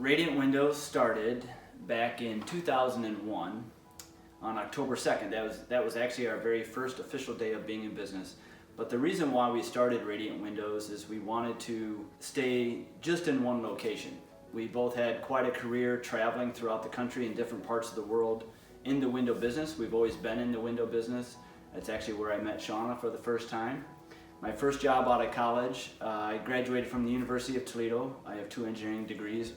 Radiant Windows started back in 2001 on October 2nd. That was actually our very first official day of being in business. But the reason why we started Radiant Windows is we wanted to stay just in one location. We both had quite a career traveling throughout the country in different parts of the world in the window business. We've always been in the window business. That's actually where I met Shauna for the first time. My first job out of college, I graduated from the University of Toledo. I have 2 engineering degrees.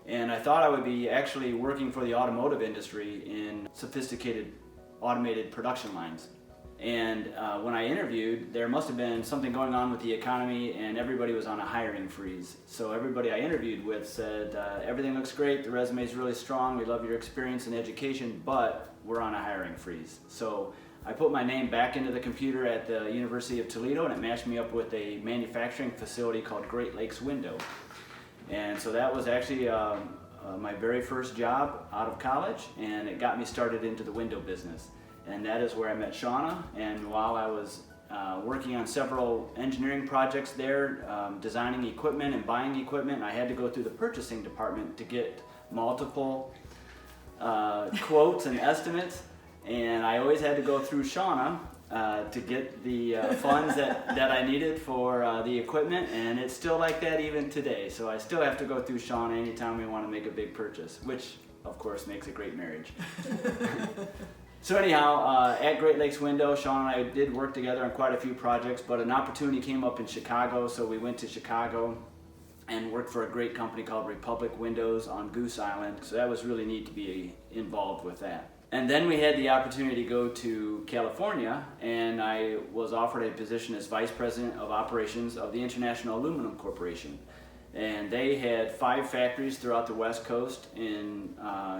And I thought I would be actually working for the automotive industry in sophisticated automated production lines. And when I interviewed, there must have been something going on with the economy and everybody was on a hiring freeze. So everybody I interviewed with said, everything looks great, the resume is really strong, we love your experience and education, but we're on a hiring freeze. So I put my name back into the computer at the University of Toledo and it matched me up with a manufacturing facility called Great Lakes Window. And so that was actually my very first job out of college, and it got me started into the window business. And that is where I met Shauna, and while I was working on several engineering projects there, designing equipment and buying equipment, I had to go through the purchasing department to get multiple quotes and estimates, and I always had to go through Shauna to get the funds that I needed for the equipment, and it's still like that even today. So I still have to go through Shauna anytime we want to make a big purchase, which of course makes a great marriage. So anyhow, at Great Lakes Window, Shauna and I did work together on quite a few projects, but an opportunity came up in Chicago, so we went to Chicago and worked for a great company called Republic Windows on Goose Island. So that was really neat to be involved with that. And then we had the opportunity to go to California, and I was offered a position as Vice President of Operations of the International Aluminum Corporation. And they had 5 factories throughout the West Coast in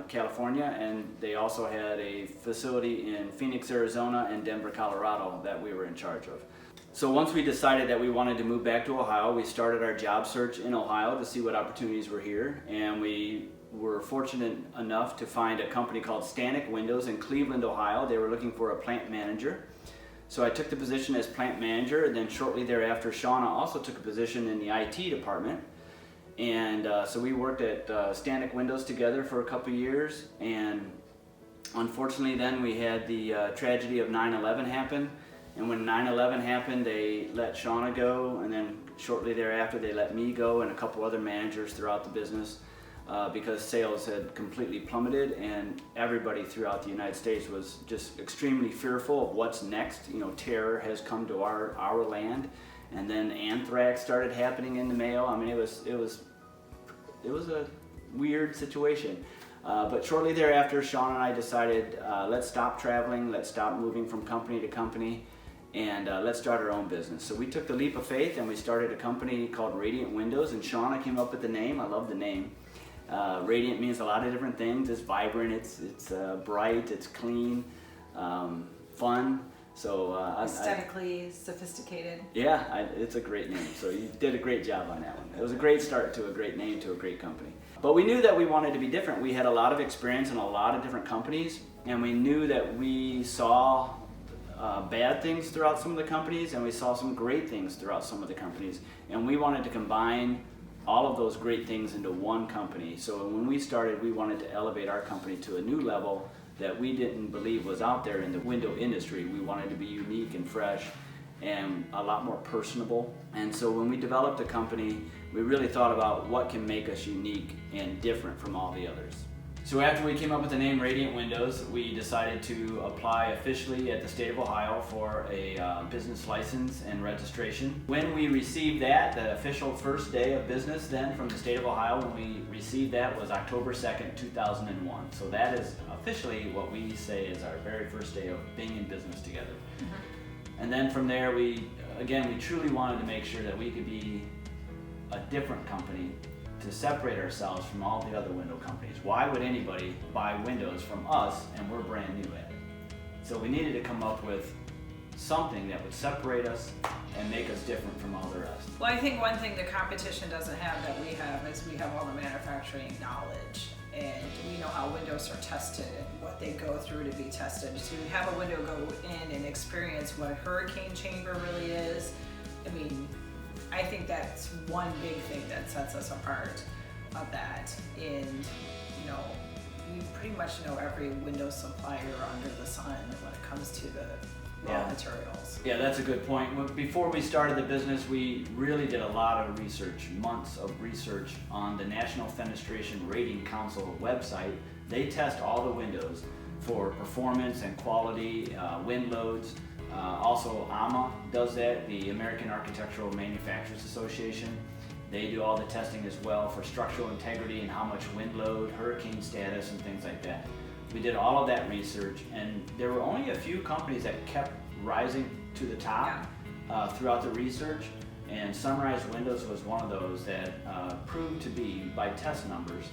California, and they also had a facility in Phoenix, Arizona and Denver, Colorado that we were in charge of. So once we decided that we wanted to move back to Ohio, we started our job search in Ohio to see what opportunities were here, and we were fortunate enough to find a company called Stanek Windows in Cleveland, Ohio. They were looking for a plant manager. So I took the position as plant manager, and then shortly thereafter Shauna also took a position in the IT department. And so we worked at Stanek Windows together for a couple years, and unfortunately then we had the tragedy of 9/11 happen. And when 9/11 happened, they let Shauna go, and then shortly thereafter they let me go and a couple other managers throughout the business because sales had completely plummeted, and everybody throughout the United States was just extremely fearful of what's next. You know, terror has come to our land, and then anthrax started happening in the mail. I mean, it was a weird situation. But shortly thereafter, Shauna and I decided, let's stop traveling, let's stop moving from company to company, and let's start our own business. So we took the leap of faith and we started a company called Radiant Windows, and Shauna came up with the name. I love the name. Radiant means a lot of different things. It's vibrant, it's bright, it's clean, fun. So aesthetically sophisticated. Yeah, it's a great name. So you did a great job on that one. It was a great start to a great name, to a great company. But we knew that we wanted to be different. We had a lot of experience in a lot of different companies, and we knew that we saw bad things throughout some of the companies, and we saw some great things throughout some of the companies. And we wanted to combine all of those great things into one company. So when we started, we wanted to elevate our company to a new level that we didn't believe was out there in the window industry. We wanted to be unique and fresh and a lot more personable. And so when we developed a company, we really thought about what can make us unique and different from all the others. So after we came up with the name Radiant Windows, we decided to apply officially at the state of Ohio for a business license and registration. When we received that, the official first day of business then from the state of Ohio, when we received that, was October 2nd, 2001. So that is officially what we say is our very first day of being in business together. Mm-hmm. And then from there, we truly wanted to make sure that we could be a different company to separate ourselves from all the other window companies. Why would anybody buy windows from us and we're brand new at it? So we needed to come up with something that would separate us and make us different from all the rest. Well, I think one thing the competition doesn't have that we have is we have all the manufacturing knowledge, and we know how windows are tested and what they go through to be tested. To have a window go in and experience what a hurricane chamber really is, I mean, I think that's one big thing that sets us apart. of that. And, we pretty much know every window supplier under the sun when it comes to the raw materials. Yeah, that's a good point. Before we started the business, we really did a lot of research, months of research on the National Fenestration Rating Council website. They test all the windows for performance and quality, wind loads. Also, AMA does that, the American Architectural Manufacturers Association. They do all the testing as well for structural integrity and how much wind load, hurricane status, and things like that. We did all of that research, and there were only a few companies that kept rising to the top throughout the research, and Sunrise Windows was one of those that proved to be, by test numbers,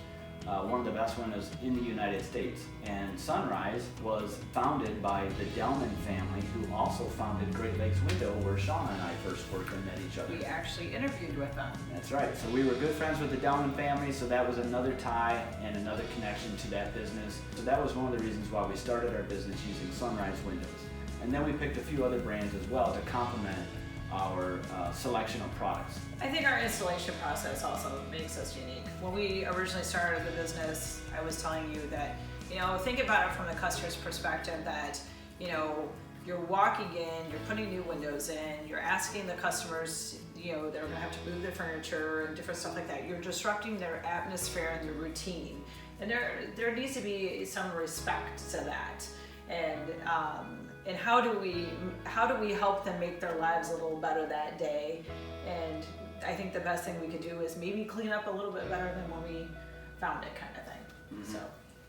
one of the best windows in the United States. And Sunrise was founded by the Delman family, who also founded Great Lakes Window, where Sean and I first worked and met each other. We actually interviewed with them. That's right. So we were good friends with the Delman family, so that was another tie and another connection to that business. So that was one of the reasons why we started our business using Sunrise Windows. And then we picked a few other brands as well to complement our selection of products. I think our installation process also makes us unique. When we originally started the business, I was telling you that, think about it from the customer's perspective that, you're walking in, you're putting new windows in, you're asking the customers, they're gonna have to move their furniture and different stuff like that. You're disrupting their atmosphere and their routine. And there needs to be some respect to that. And how do we help them make their lives a little better that day? And I think the best thing we could do is maybe clean up a little bit better than when we found it, kind of thing. Mm-hmm. So.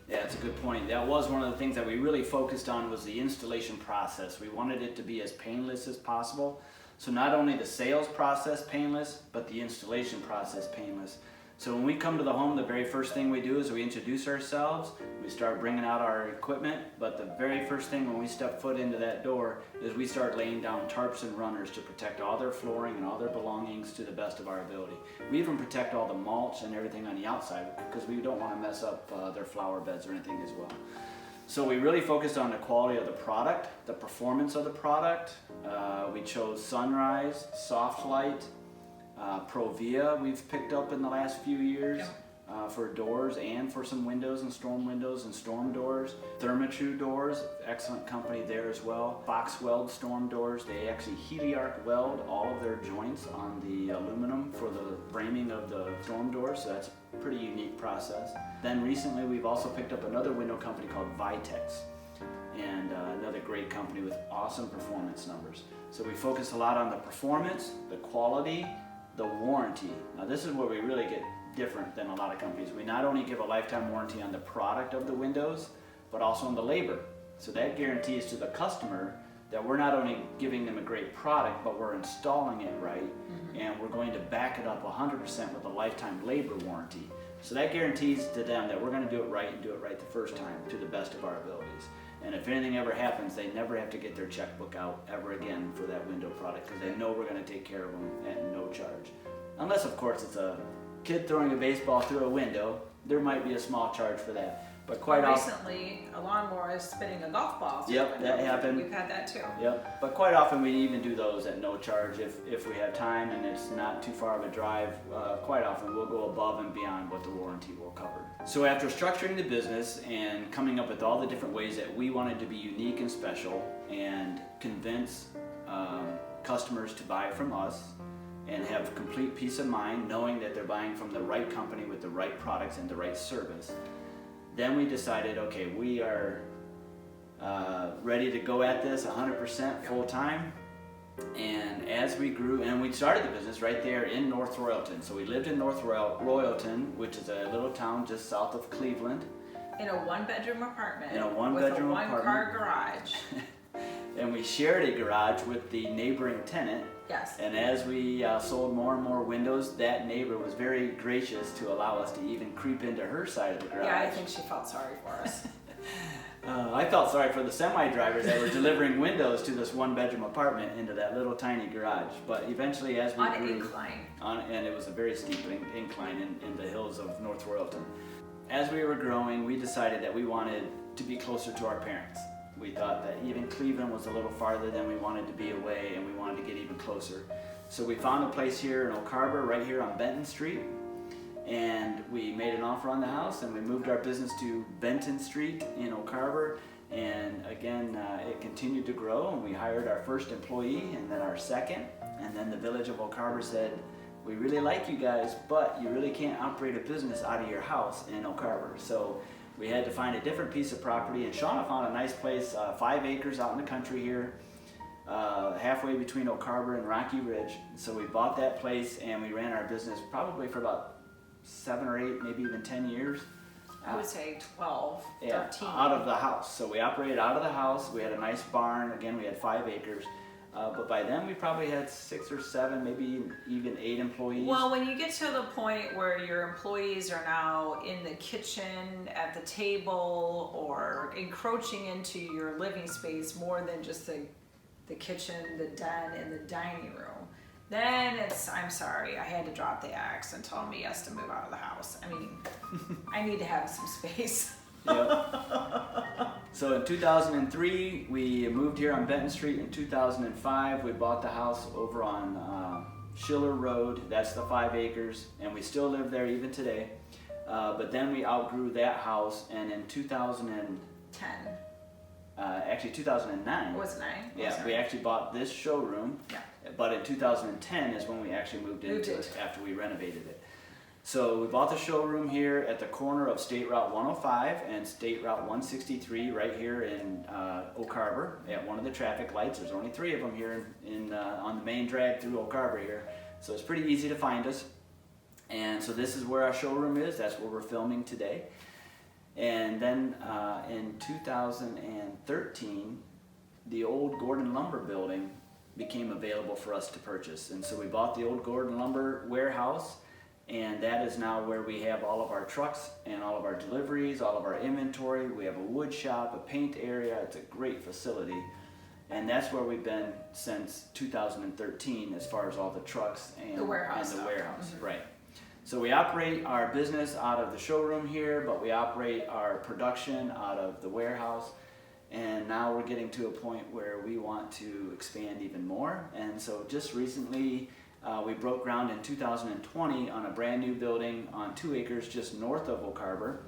Yeah, it's a good point. That was one of the things that we really focused on, was the installation process. We wanted it to be as painless as possible. So not only the sales process painless, but the installation process painless. So when we come to the home, the very first thing we do is we introduce ourselves, we start bringing out our equipment, but the very first thing when we step foot into that door is we start laying down tarps and runners to protect all their flooring and all their belongings to the best of our ability. We even protect all the mulch and everything on the outside because we don't want to mess up their flower beds or anything as well. So we really focused on the quality of the product, the performance of the product. We chose Sunrise, Soft Light, Provia we've picked up in the last few years for doors and for some windows and storm doors. Therma-Tru doors, excellent company there as well. Fox Weld storm doors, they actually Heliarc weld all of their joints on the aluminum for the framing of the storm doors, so that's a pretty unique process. Then recently we've also picked up another window company called Vitex, and another great company with awesome performance numbers. So we focus a lot on the performance, the quality, the warranty. Now this is where we really get different than a lot of companies. We not only give a lifetime warranty on the product of the windows, but also on the labor. So that guarantees to the customer that we're not only giving them a great product, but we're installing it right, and we're going to back it up 100% with a lifetime labor warranty. So that guarantees to them that we're going to do it right and do it right the first time to the best of our abilities. And if anything ever happens, they never have to get their checkbook out ever again for that window product, because they know we're going to take care of them at no charge. Unless, of course, it's a kid throwing a baseball through a window, there might be a small charge for that. But quite often, recently, a lawnmower is spinning a golf ball through Yep, the window. that happened. We've had that too. Yep, but quite often we even do those at no charge if we have time and it's not too far of a drive. Quite often we'll go above and beyond what the warranty will cover. So after structuring the business and coming up with all the different ways that we wanted to be unique and special and convince customers to buy from us and have complete peace of mind knowing that they're buying from the right company with the right products and the right service, then we decided, okay, we are ready to go at this 100% full time. And as we grew, and we started the business right there in North Royalton. So we lived in North Royalton, which is a little town just south of Cleveland. In a one-bedroom apartment. In a one-bedroom with a apartment. one-car garage. And we shared a garage with the neighboring tenant. Yes. And as we sold more and more windows, that neighbor was very gracious to allow us to even creep into her side of the garage. Yeah, I think she felt sorry for us. I felt sorry for the semi-drivers that were delivering windows to this one-bedroom apartment into that little tiny garage. But eventually, as we On an grew, incline. And it was a very steep incline in the hills of North Royalton. As we were growing, we decided that we wanted to be closer to our parents. We thought that even Cleveland was a little farther than we wanted to be away, and we wanted to get even closer. So we found a place here in Oak Harbor, right here on Benton Street. and we made an offer on the house, and we moved our business to Benton Street in Oak Harbor. And again, it continued to grow, and we hired our first employee and then our second. And then the village of Oak Harbor said, we really like you guys, but you really can't operate a business out of your house in Oak Harbor. So we had to find a different piece of property, and Shauna found a nice place, 5 acres out in the country here, halfway between Oak Harbor and Rocky Ridge. So we bought that place, and we ran our business probably for about 7 or 8, maybe even 10 years. I would say 12, Yeah, 13. out of the house. So we operated out of the house. We had a nice barn. Again, we had 5 acres. But by then we probably had 6 or 7, maybe even 8 employees. Well, when you get to the point where your employees are now in the kitchen, at the table, or encroaching into your living space more than just the kitchen, the den, and the dining room, then I'm sorry, I had to drop the axe and tell me yes to move out of the house. I mean, I need to have some space. Yep. So in 2003, we moved here on Benton Street. In 2005, we bought the house over on Schiller Road. That's the 5 acres, and we still live there even today. But then we outgrew that house, and in 2010, actually 2009. Was it 9? Yeah, we actually bought this showroom. Yeah. But in 2010 is when we actually moved into it after we renovated it. So we bought the showroom here at the corner of State Route 105 and State Route 163 right here in Oak Harbor at one of the traffic lights. There's only 3 of them here on the main drag through Oak Harbor here. So it's pretty easy to find us. And so this is where our showroom is. That's where we're filming today. And then in 2013, the old Gordon Lumber building became available for us to purchase. And so we bought the old Gordon Lumber warehouse, and that is now where we have all of our trucks and all of our deliveries, all of our inventory. We have a wood shop, a paint area. It's a great facility. And that's where we've been since 2013 as far as all the trucks and the warehouse. Mm-hmm. Right. So we operate our business out of the showroom here, but we operate our production out of the warehouse. And now we're getting to a point where we want to expand even more. And so just recently, we broke ground in 2020 on a brand new building on 2 acres just north of Oak Harbor.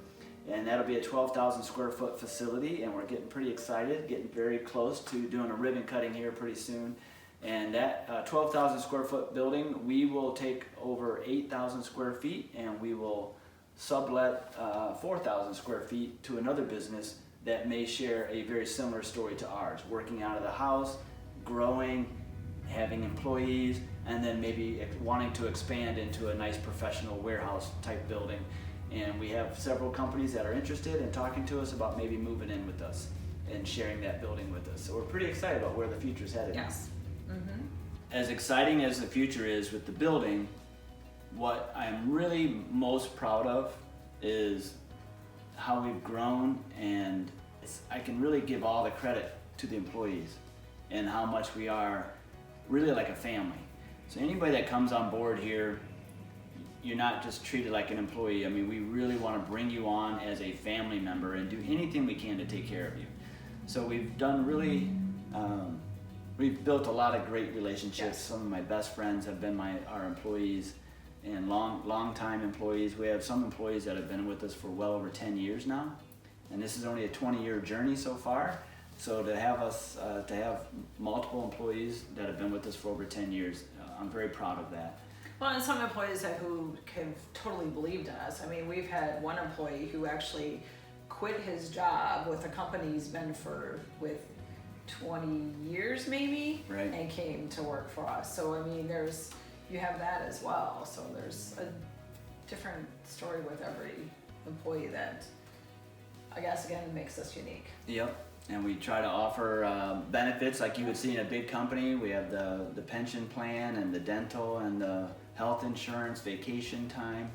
And that'll be a 12,000 square foot facility, and we're getting pretty excited, getting very close to doing a ribbon cutting here pretty soon. And that 12,000 square foot building, we will take over 8,000 square feet, and we will sublet 4,000 square feet to another business that may share a very similar story to ours, working out of the house, growing, having employees, and then maybe wanting to expand into a nice professional warehouse type building. And we have several companies that are interested in talking to us about maybe moving in with us and sharing that building with us. So we're pretty excited about where the future's headed. Yes. Mm-hmm. As exciting as the future is with the building, what I'm really most proud of is how we've grown, and I can really give all the credit to the employees and how much we are really like a family. So anybody that comes on board here, you're not just treated like an employee. I mean, we really want to bring you on as a family member and do anything we can to take care of you. So we've done really, we've built a lot of great relationships. Yes. Some of my best friends have been our employees and long time employees. We have some employees that have been with us for well over 10 years now. And this is only a 20-year journey so far. So to have us, to have multiple employees that have been with us for over 10 years, I'm very proud of that. Well, and some employees who have totally believed in us. I mean, we've had one employee who actually quit his job with a company he's been with 20 years maybe, Right. and came to work for us. So I mean, you have that as well. So there's a different story with every employee that, I guess, again, makes us unique. Yep. And we try to offer benefits like you would see in a big company. We have the pension plan and the dental and the health insurance, vacation time,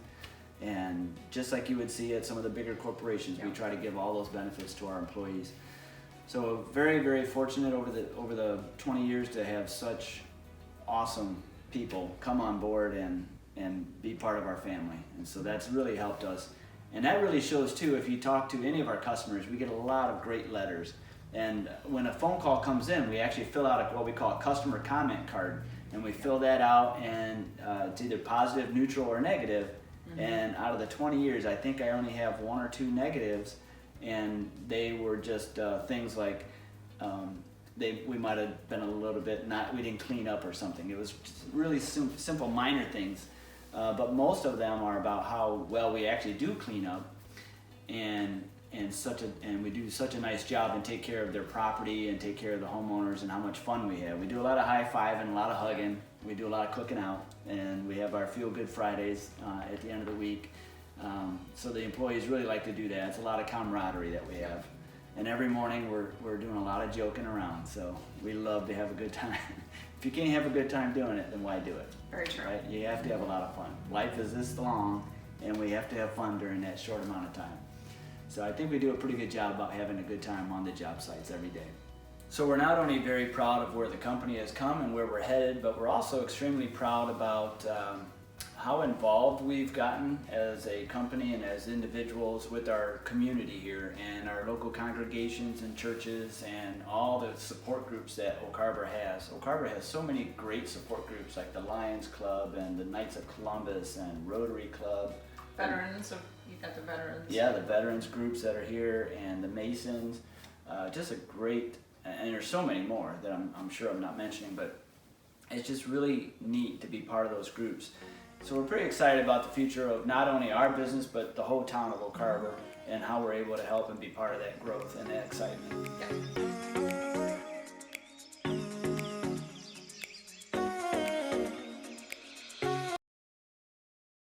and just like you would see at some of the bigger corporations, we try to give all those benefits to our employees. So very, very fortunate over the 20 years to have such awesome people come on board and be part of our family. And so that's really helped us. And that really shows too, if you talk to any of our customers, we get a lot of great letters. And when a phone call comes in, we actually fill out what we call a customer comment card. And we fill that out, and it's either positive, neutral, or negative. And out of the 20 years, I think I only have 1 or 2 negatives, and they were just things like we might have been a little bit we didn't clean up or something. It was just really simple minor things, but most of them are about how well we actually do clean up, and we do such a nice job and take care of their property and take care of the homeowners and how much fun we have. We do a lot of high-fiving, a lot of hugging. We do a lot of cooking out, and we have our Feel Good Fridays at the end of the week. So the employees really like to do that. It's a lot of camaraderie that we have. And every morning we're doing a lot of joking around, so we love to have a good time. If you can't have a good time doing it, then why do it? Very true. Right? You have to have a lot of fun. Life is this long, and we have to have fun during that short amount of time. So I think we do a pretty good job about having a good time on the job sites every day. So we're not only very proud of where the company has come and where we're headed, but we're also extremely proud about how involved we've gotten as a company and as individuals with our community here and our local congregations and churches and all the support groups that Oak Harbor has. Oak Harbor has so many great support groups like the Lions Club and the Knights of Columbus and Rotary Club. Veterans, you've got the veterans. Yeah, the veterans groups that are here and the Masons. Just a great, and there's so many more that I'm sure I'm not mentioning, but it's just really neat to be part of those groups. So we're pretty excited about the future of not only our business, but the whole town of Oak Harbor and how we're able to help and be part of that growth and that excitement. Yeah.